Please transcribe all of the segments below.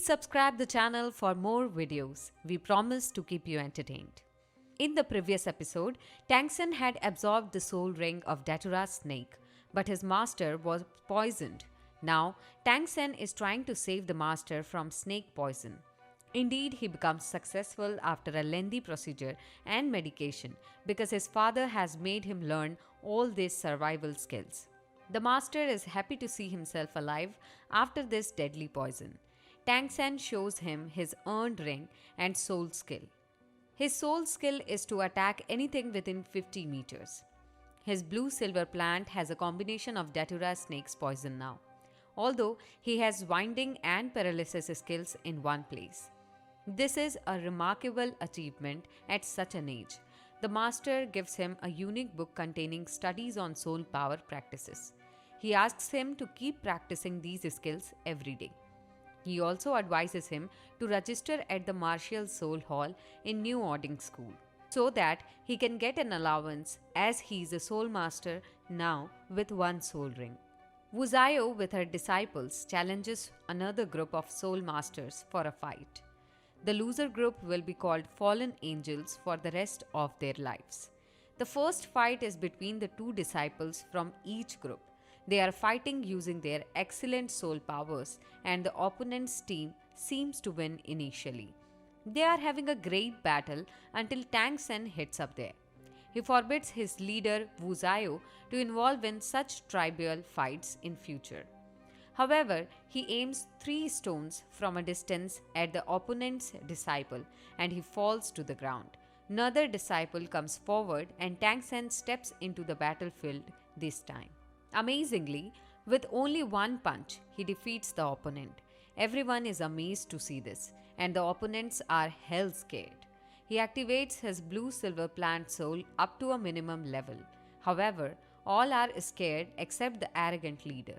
Please subscribe the channel for more videos. We promise to keep you entertained. In the previous episode, Tangsen had absorbed the soul ring of Datura's snake, but his master was poisoned. Now, Tangsen is trying to save the master from snake poison. Indeed, he becomes successful after a lengthy procedure and medication because his father has made him learn all these survival skills. The master is happy to see himself alive after this deadly poison. Tangsen shows him his earned ring and soul skill. His soul skill is to attack anything within 50 meters. His blue-silver plant has a combination of Datura snake's poison now, although he has winding and paralysis skills in one place. This is a remarkable achievement at such an age. The master gives him a unique book containing studies on soul power practices. He asks him to keep practicing these skills every day. He also advises him to register at the Martial Soul Hall in New Ording School so that he can get an allowance as he is a soul master now with one soul ring. Ushio with her disciples challenges another group of soul masters for a fight. The loser group will be called fallen angels for the rest of their lives. The first fight is between the two disciples from each group. They are fighting using their excellent soul powers, and the opponent's team seems to win initially. They are having a great battle until Tangsen hits up there. He forbids his leader Ushio to involve in such tribal fights in future. However, he aims 3 stones from a distance at the opponent's disciple and he falls to the ground. Another disciple comes forward and Tangsen steps into the battlefield this time. Amazingly, with only one punch, he defeats the opponent. Everyone is amazed to see this, and the opponents are hell scared. He activates his blue-silver plant soul up to a minimum level. However, all are scared except the arrogant leader.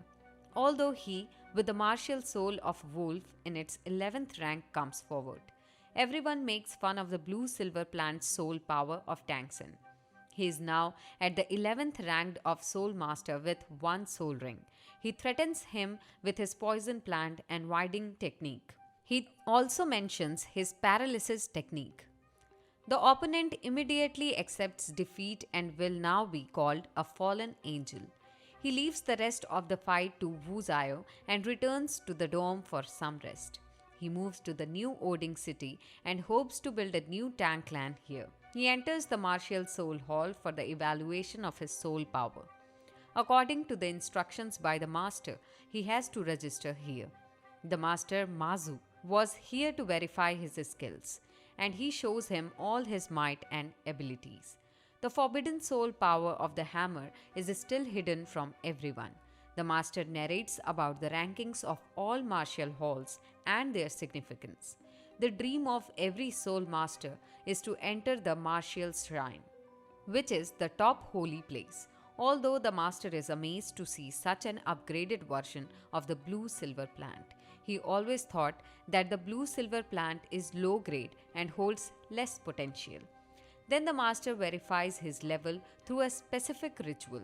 Although he, with the martial soul of wolf in its 11th rank, comes forward. Everyone makes fun of the blue-silver plant soul power of Tangsen. He is now at the 11th rank of Soul Master with one soul ring. He threatens him with his poison plant and winding technique. He also mentions his paralysis technique. The opponent immediately accepts defeat and will now be called a fallen angel. He leaves the rest of the fight to Ushio and returns to the dome for some rest. He moves to the new Oding city and hopes to build a new tank clan here. He enters the Martial Soul Hall for the evaluation of his soul power. According to the instructions by the master, he has to register here. The master Mazu was here to verify his skills, and he shows him all his might and abilities. The forbidden soul power of the hammer is still hidden from everyone. The master narrates about the rankings of all martial halls and their significance. The dream of every soul master is to enter the martial shrine, which is the top holy place. Although the master is amazed to see such an upgraded version of the blue-silver plant, he always thought that the blue-silver plant is low grade and holds less potential. Then the master verifies his level through a specific ritual.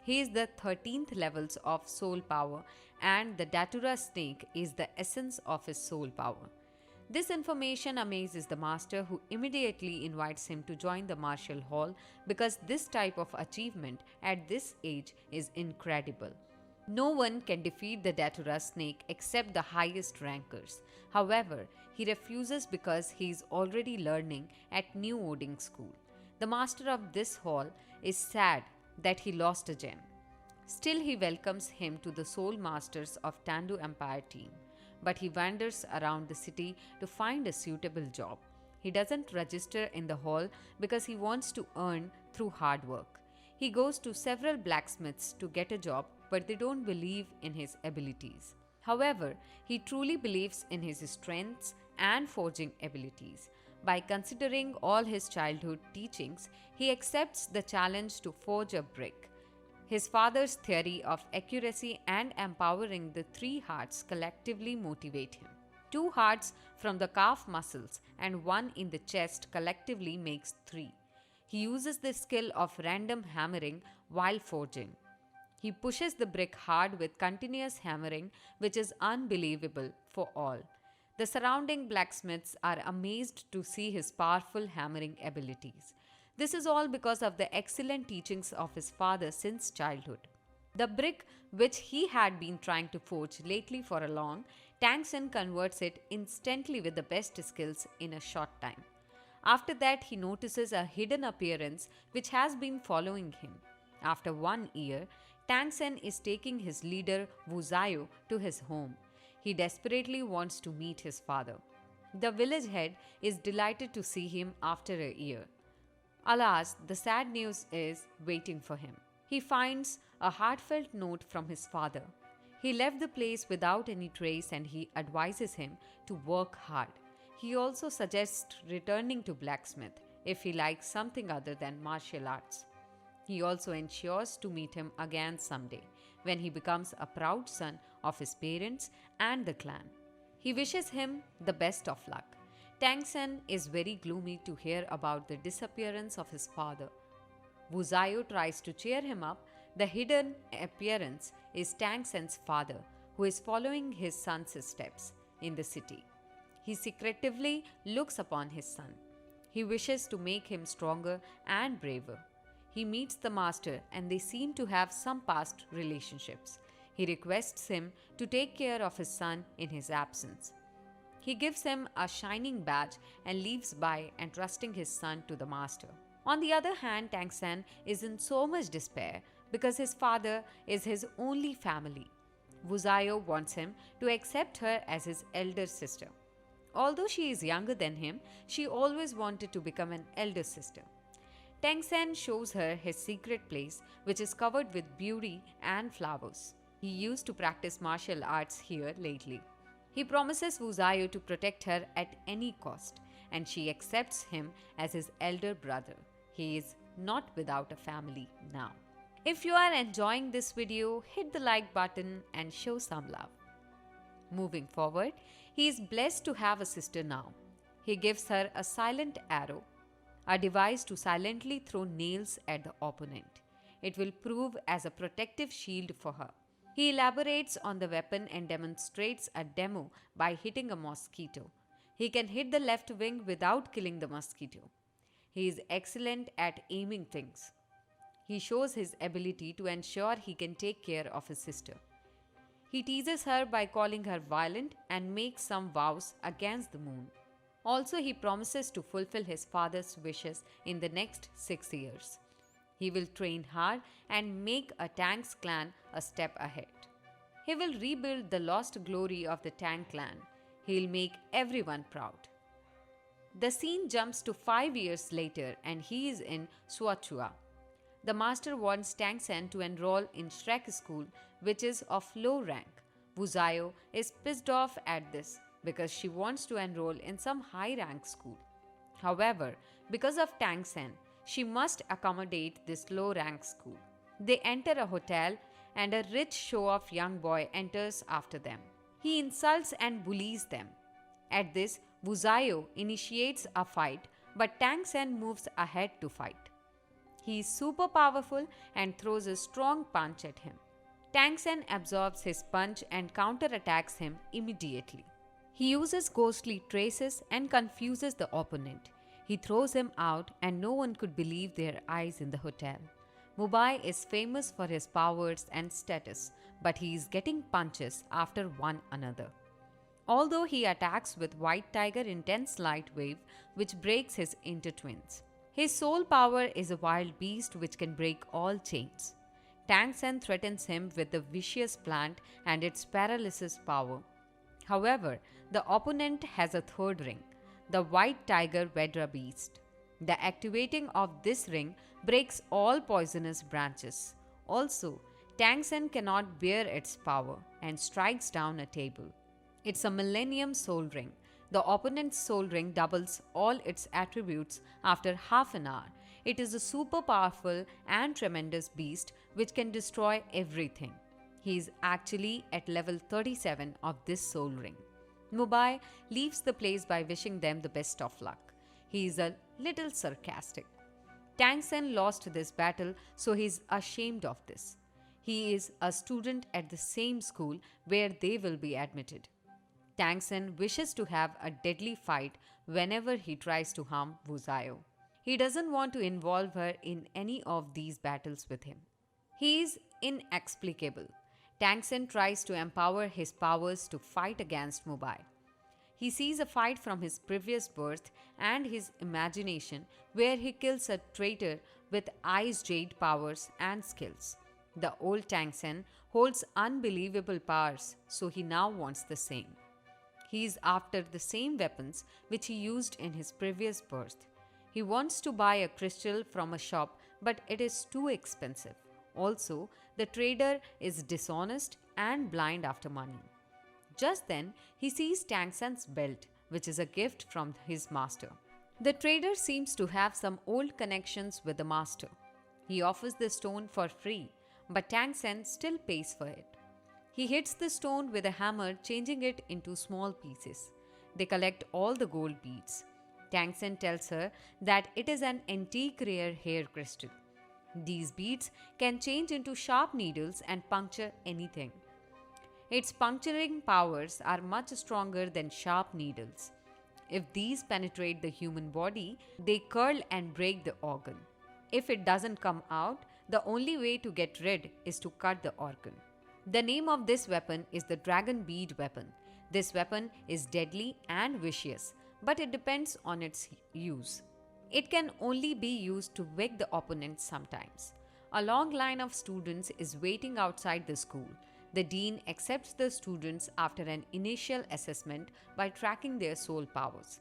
He is the 13th levels of soul power and the Datura snake is the essence of his soul power. This information amazes the master who immediately invites him to join the martial hall because this type of achievement at this age is incredible. No one can defeat the Datura snake except the highest rankers. However, he refuses because he is already learning at New Oding School. The master of this hall is sad that he lost a gem. Still, he welcomes him to the Soul Masters of Tandu Empire team. But he wanders around the city to find a suitable job. He doesn't register in the hall because he wants to earn through hard work. He goes to several blacksmiths to get a job, but they don't believe in his abilities. However, he truly believes in his strengths and forging abilities. By considering all his childhood teachings, he accepts the challenge to forge a brick. His father's theory of accuracy and empowering the 3 hearts collectively motivate him. 2 hearts from the calf muscles and 1 in the chest collectively makes 3. He uses the skill of random hammering while forging. He pushes the brick hard with continuous hammering, which is unbelievable for all. The surrounding blacksmiths are amazed to see his powerful hammering abilities. This is all because of the excellent teachings of his father since childhood. The brick which he had been trying to forge lately for a long, Tang Sen converts it instantly with the best skills in a short time. After that, he notices a hidden appearance which has been following him. After 1 year, Tang Sen is taking his leader Wu Zio to his home. He desperately wants to meet his father. The village head is delighted to see him after a year. Alas, the sad news is waiting for him. He finds a heartfelt note from his father. He left the place without any trace and he advises him to work hard. He also suggests returning to blacksmith if he likes something other than martial arts. He also ensures to meet him again someday when he becomes a proud son of his parents and the clan. He wishes him the best of luck. Tang Sen is very gloomy to hear about the disappearance of his father. Wu Zio tries to cheer him up. The hidden appearance is Tang Sen's father, who is following his son's steps in the city. He secretively looks upon his son. He wishes to make him stronger and braver. He meets the master and they seem to have some past relationships. He requests him to take care of his son in his absence. He gives him a shining badge and leaves by entrusting his son to the master. On the other hand, Tang Sen is in so much despair because his father is his only family. Wu Zio wants him to accept her as his elder sister. Although she is younger than him, she always wanted to become an elder sister. Tang Sen shows her his secret place, which is covered with beauty and flowers. He used to practice martial arts here lately. He promises Wu Zio to protect her at any cost, and she accepts him as his elder brother. He is not without a family now. If you are enjoying this video, hit the like button and show some love. Moving forward, he is blessed to have a sister now. He gives her a silent arrow, a device to silently throw nails at the opponent. It will prove as a protective shield for her. He elaborates on the weapon and demonstrates a demo by hitting a mosquito. He can hit the left wing without killing the mosquito. He is excellent at aiming things. He shows his ability to ensure he can take care of his sister. He teases her by calling her violent and makes some vows against the moon. Also, he promises to fulfill his father's wishes in the next 6 years. He will train hard and make a Tang's clan a step ahead. He will rebuild the lost glory of the Tang clan. He'll make everyone proud. The scene jumps to 5 years later and he is in Suachua. The master wants Tang Sen to enroll in Shrek school, which is of low rank. Wu Zio is pissed off at this because she wants to enroll in some high rank school. However, because of Tang Sen, she must accommodate this low rank school. They enter a hotel and a rich show-off young boy enters after them. He insults and bullies them. At this, Wu Zio initiates a fight, but Tang Sen moves ahead to fight. He is super powerful and throws a strong punch at him. Tang Sen absorbs his punch and counterattacks him immediately. He uses ghostly traces and confuses the opponent. He throws him out and no one could believe their eyes in the hotel. Mubai is famous for his powers and status, but he is getting punches after one another. Although he attacks with White Tiger intense light wave which breaks his intertwins. His soul power is a wild beast which can break all chains. Tang Sen threatens him with the vicious plant and its paralysis power. However, the opponent has a third ring, the White Tiger Vedra beast. The activating of this ring breaks all poisonous branches. Also, Tang Sen cannot bear its power and strikes down a table. It's a Millennium Soul Ring. The opponent's soul ring doubles all its attributes after half an hour. It is a super powerful and tremendous beast which can destroy everything. He is actually at level 37 of this soul ring. Mubai leaves the place by wishing them the best of luck. He is a little sarcastic. Tang Sen lost this battle, so he is ashamed of this. He is a student at the same school where they will be admitted. Tangsen wishes to have a deadly fight whenever he tries to harm Wuzayo. He doesn't want to involve her in any of these battles with him. He is inexplicable. Tangsen tries to empower his powers to fight against Mubai. He sees a fight from his previous birth and his imagination where he kills a traitor with ice jade powers and skills. The old Tangsen holds unbelievable powers, so he now wants the same. He is after the same weapons which he used in his previous birth. He wants to buy a crystal from a shop, but it is too expensive. Also, the trader is dishonest and blind after money. Just then, he sees Tangsen's belt, which is a gift from his master. The trader seems to have some old connections with the master. He offers the stone for free, but Tangsen still pays for it. He hits the stone with a hammer, changing it into small pieces. They collect all the gold beads. Tangsen tells her that it is an antique rare hair crystal. These beads can change into sharp needles and puncture anything. Its puncturing powers are much stronger than sharp needles. If these penetrate the human body, they curl and break the organ. If it doesn't come out, the only way to get rid is to cut the organ. The name of this weapon is the dragon bead weapon. This weapon is deadly and vicious, but it depends on its use. It can only be used to wake the opponent sometimes. A long line of students is waiting outside the school. The dean accepts the students after an initial assessment by tracking their soul powers.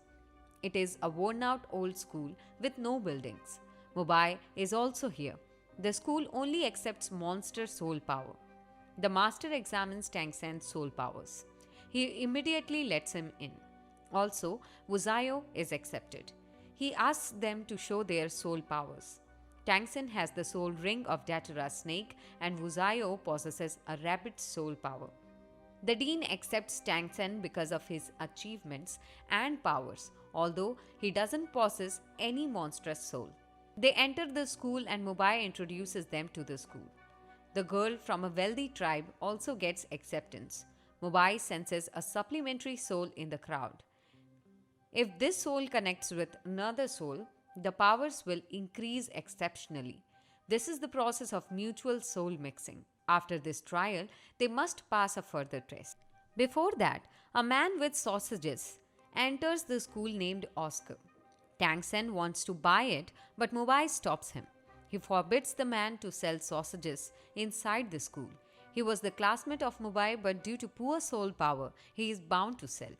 It is a worn-out old school with no buildings. Mubai is also here. The school only accepts monster soul power. The master examines Tangsen's soul powers. He immediately lets him in. Also, Wuzayo is accepted. He asks them to show their soul powers. Tangsen has the soul ring of Datora's snake and Wuzayo possesses a rabbit's soul power. The dean accepts Tangsen because of his achievements and powers, although he doesn't possess any monstrous soul. They enter the school and Mubai introduces them to the school. The girl from a wealthy tribe also gets acceptance. Mubai senses a supplementary soul in the crowd. If this soul connects with another soul, the powers will increase exceptionally. This is the process of mutual soul mixing. After this trial, they must pass a further test. Before that, a man with sausages enters the school named Oscar. Tangsen wants to buy it, but Mubai stops him. He forbids the man to sell sausages inside the school. He was the classmate of Mubai, but due to poor soul power, he is bound to sell.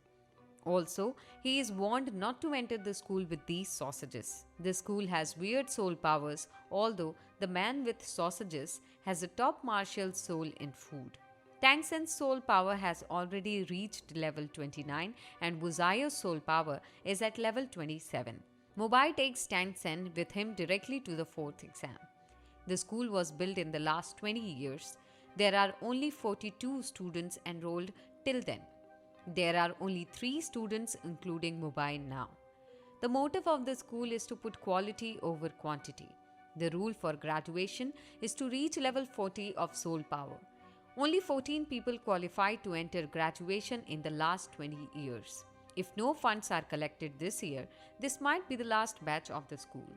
Also, he is warned not to enter the school with these sausages. The school has weird soul powers, although the man with sausages has a top martial soul in food. Tangsen's soul power has already reached level 29 and Wuzayo's soul power is at level 27. Mubai takes Tangsen with him directly to the 4th exam. The school was built in the last 20 years. There are only 42 students enrolled till then. There are only 3 students including Mubai now. The motive of the school is to put quality over quantity. The rule for graduation is to reach level 40 of soul power. Only 14 people qualified to enter graduation in the last 20 years. If no funds are collected this year, this might be the last batch of the school.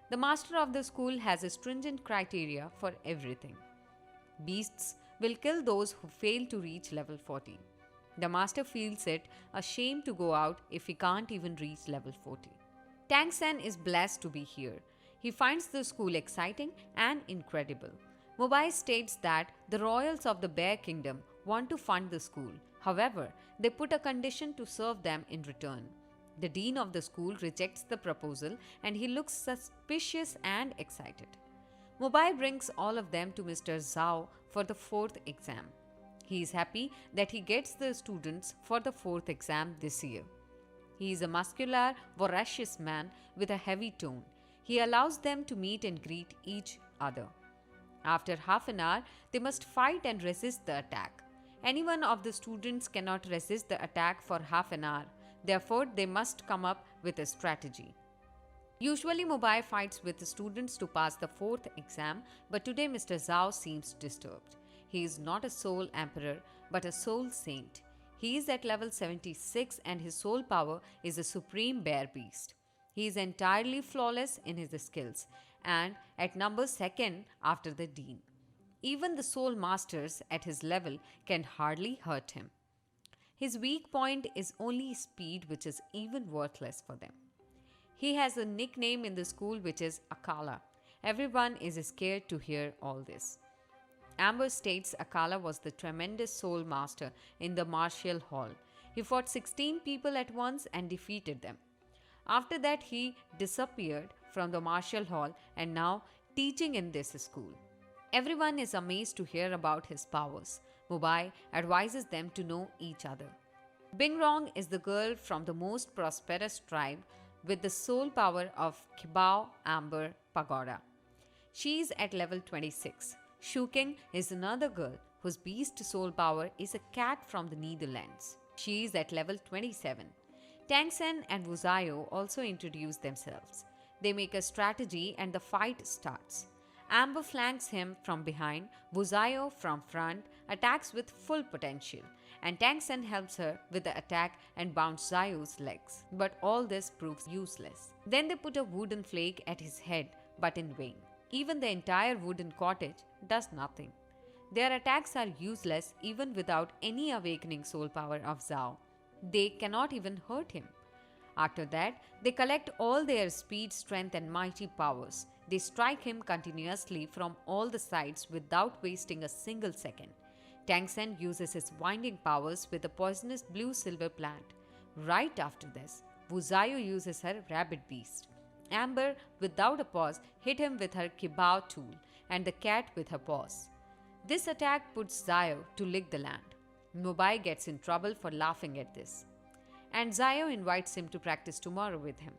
The master of the school has a stringent criteria for everything. Beasts will kill those who fail to reach level 40. The master feels it a shame to go out if he can't even reach level 40. Tangsen is blessed to be here. He finds the school exciting and incredible. Mubai states that the royals of the Bear Kingdom want to fund the school. However, they put a condition to serve them in return. The dean of the school rejects the proposal and he looks suspicious and excited. Mubai brings all of them to Mr. Zhao for the 4th exam. He is happy that he gets the students for the 4th exam this year. He is a muscular, voracious man with a heavy tone. He allows them to meet and greet each other. After half an hour, they must fight and resist the attack. Any one of the students cannot resist the attack for half an hour. Therefore, they must come up with a strategy. Usually, Mubai fights with the students to pass the 4th exam, but today Mr. Zhao seems disturbed. He is not a soul emperor, but a soul saint. He is at level 76 and his soul power is a supreme bear beast. He is entirely flawless in his skills and at number second after the Dean. Even the soul masters at his level can hardly hurt him. His weak point is only speed, which is even worthless for them. He has a nickname in the school which is Akala. Everyone is scared to hear all this. Amber states Akala was the tremendous soul master in the martial hall. He fought 16 people at once and defeated them. After that, he disappeared from the martial hall and now teaching in this school. Everyone is amazed to hear about his powers. Mubai advises them to know each other. Bingrong is the girl from the most prosperous tribe with the soul power of Kibao Amber Pagoda. She is at level 26. Shuking is another girl whose beast soul power is a cat from the Netherlands. She is at level 27. Tangsen and Wuzayo also introduce themselves. They make a strategy and the fight starts. Amber flanks him from behind, Wuzayo from front, attacks with full potential, and Tangsen helps her with the attack and bounce Zayo's legs. But all this proves useless. Then they put a wooden flake at his head, but in vain. Even the entire wooden cottage does nothing. Their attacks are useless even without any awakening soul power of Zhao. They cannot even hurt him. After that, they collect all their speed, strength, and mighty powers. They strike him continuously from all the sides without wasting a single second. Tangsen uses his winding powers with a poisonous blue-silver plant. Right after this, Wuzayo uses her rabbit beast. Amber, without a pause, hit him with her kibao tool and the cat with her paws. This attack puts Zayo to lick the land. Mubai gets in trouble for laughing at this. And Zayo invites him to practice tomorrow with him.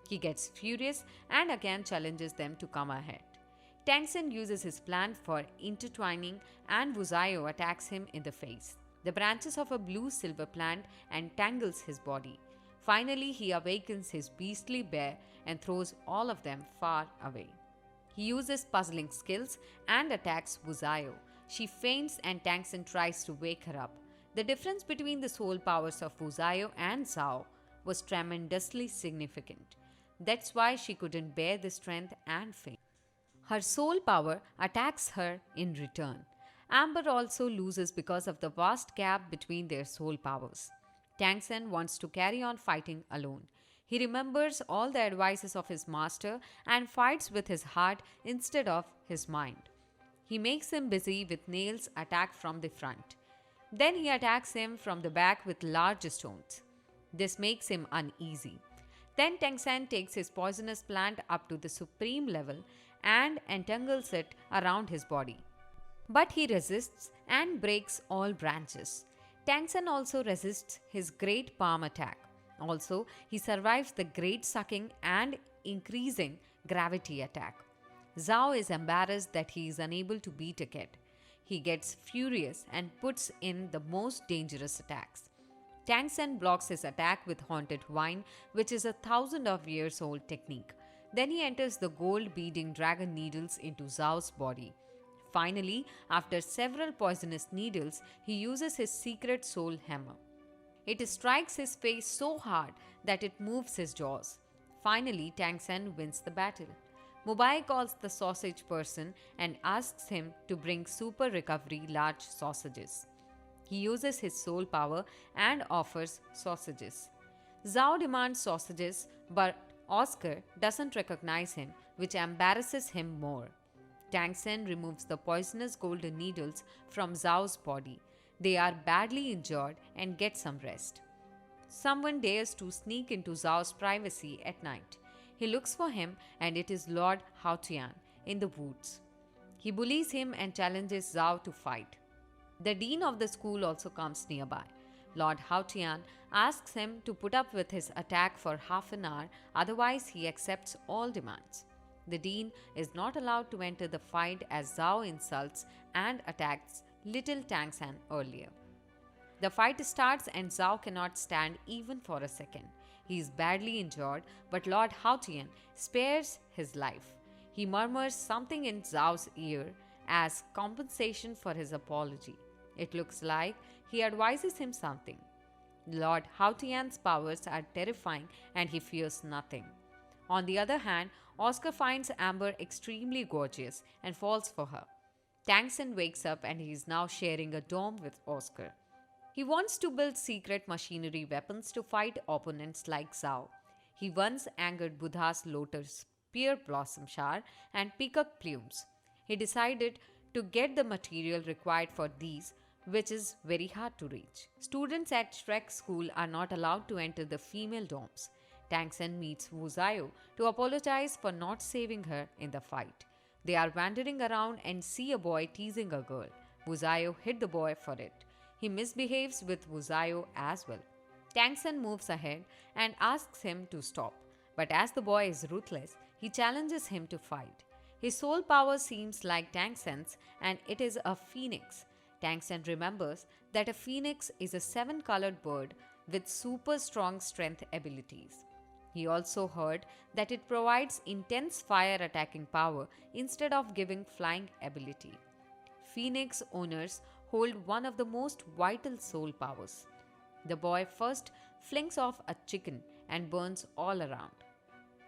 He gets furious and again challenges them to come ahead. Tangsen uses his plan for intertwining and Wuzayo attacks him in the face. The branches of a blue-silver plant entangles his body. Finally, he awakens his beastly bear and throws all of them far away. He uses puzzling skills and attacks Wuzayo. She faints and Tangsen tries to wake her up. The difference between the soul powers of Wuzayo and Zhao was tremendously significant. That's why she couldn't bear the strength and faint. Her soul power attacks her in return. Amber also loses because of the vast gap between their soul powers. Tangsen wants to carry on fighting alone. He remembers all the advices of his master and fights with his heart instead of his mind. He makes him busy with Nail's attack from the front. Then he attacks him from the back with large stones. This makes him uneasy. Then Tangsen takes his poisonous plant up to the supreme level and entangles it around his body. But he resists and breaks all branches. Tangsen also resists his great palm attack. Also, he survives the great sucking and increasing gravity attack. Zhao is embarrassed that he is unable to beat a kid. He gets furious and puts in the most dangerous attacks. Tangsen blocks his attack with Haunted Wine, which is a 1,000-years-old technique. Then he enters the gold-beading dragon needles into Zhao's body. Finally, after several poisonous needles, he uses his secret soul hammer. It strikes his face so hard that it moves his jaws. Finally, Tangsen wins the battle. Mubai calls the sausage person and asks him to bring super recovery large sausages. He uses his soul power and offers sausages. Zhao demands sausages, but Oscar doesn't recognize him, which embarrasses him more. Tangsen removes the poisonous golden needles from Zhao's body. They are badly injured and get some rest. Someone dares to sneak into Zhao's privacy at night. He looks for him and it is Lord Haotian in the woods. He bullies him and challenges Zhao to fight. The dean of the school also comes nearby. Lord Haotian asks him to put up with his attack for half an hour, otherwise he accepts all demands. The dean is not allowed to enter the fight as Zhao insults and attacks little Tangsen earlier. The fight starts and Zhao cannot stand even for a second. He is badly injured, but Lord Haotian spares his life. He murmurs something in Zhao's ear as compensation for his apology. It looks like he advises him something. Lord Haotian's powers are terrifying and he fears nothing. On the other hand, Oscar finds Amber extremely gorgeous and falls for her. Tangsen wakes up and he is now sharing a dorm with Oscar. He wants to build secret machinery weapons to fight opponents like Zhao. He once angered Buddha's lotus spear blossom shower and peacock plumes. He decided to get the material required for these, which is very hard to reach. Students at Shrek School are not allowed to enter the female dorms. Tangsen meets Wu Zio to apologize for not saving her in the fight. They are wandering around and see a boy teasing a girl. Wu Zio hit the boy for it. He misbehaves with Wu Zio as well. Tangsen moves ahead and asks him to stop. But as the boy is ruthless, he challenges him to fight. His soul power seems like Tangsen's and it is a phoenix. Tangsen remembers that a phoenix is a 7-colored bird with super strong strength abilities. He also heard that it provides intense fire attacking power instead of giving flying ability. Phoenix owners hold one of the most vital soul powers. The boy first flings off a chicken and burns all around.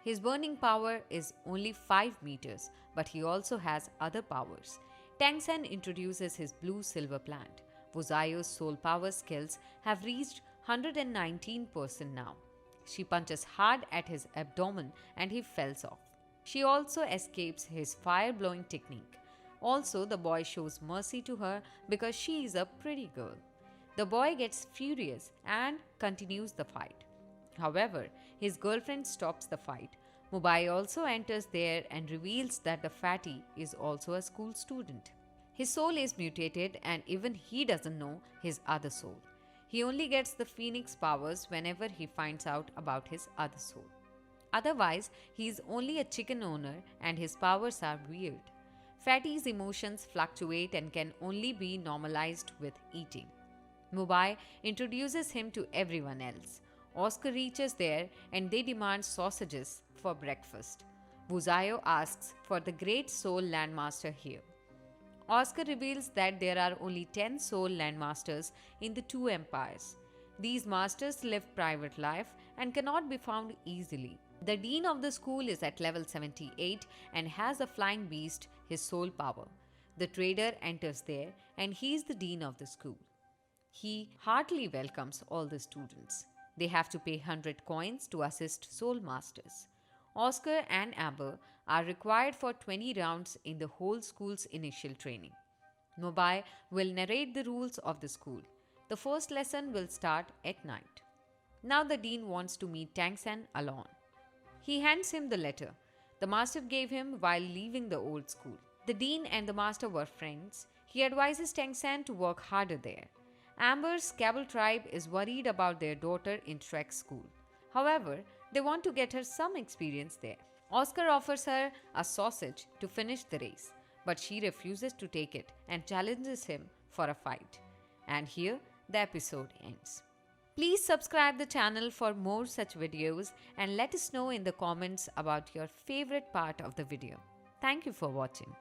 His burning power is only 5 meters, but he also has other powers. Tangsen introduces his blue-silver plant. Wu Zio's soul power skills have reached 119% now. She punches hard at his abdomen and he falls off. She also escapes his fire-blowing technique. Also, the boy shows mercy to her because she is a pretty girl. The boy gets furious and continues the fight. However, his girlfriend stops the fight. Mubai also enters there and reveals that the fatty is also a school student. His soul is mutated and even he doesn't know his other soul. He only gets the phoenix powers whenever he finds out about his other soul. Otherwise, he is only a chicken owner and his powers are weird. Fatty's emotions fluctuate and can only be normalized with eating. Mubai introduces him to everyone else. Oscar reaches there and they demand sausages for breakfast. Wu Zio asks for the great soul landmaster here. Oscar reveals that there are only 10 soul landmasters in the 2 empires. These masters live private life and cannot be found easily. The dean of the school is at level 78 and has a flying beast, his soul power. The trader enters there and he is the dean of the school. He heartily welcomes all the students. They have to pay 100 coins to assist soul masters. Oscar and Amber are required for 20 rounds in the whole school's initial training. Mubai will narrate the rules of the school. The first lesson will start at night. Now the dean wants to meet Tangsen alone. He hands him the letter the master gave him while leaving the old school. The dean and the master were friends. He advises Tangsen to work harder there. Amber's Cabal tribe is worried about their daughter in Shrek School. However, they want to get her some experience there. Oscar offers her a sausage to finish the race, but she refuses to take it and challenges him for a fight. And here the episode ends. Please subscribe the channel for more such videos and let us know in the comments about your favorite part of the video. Thank you for watching.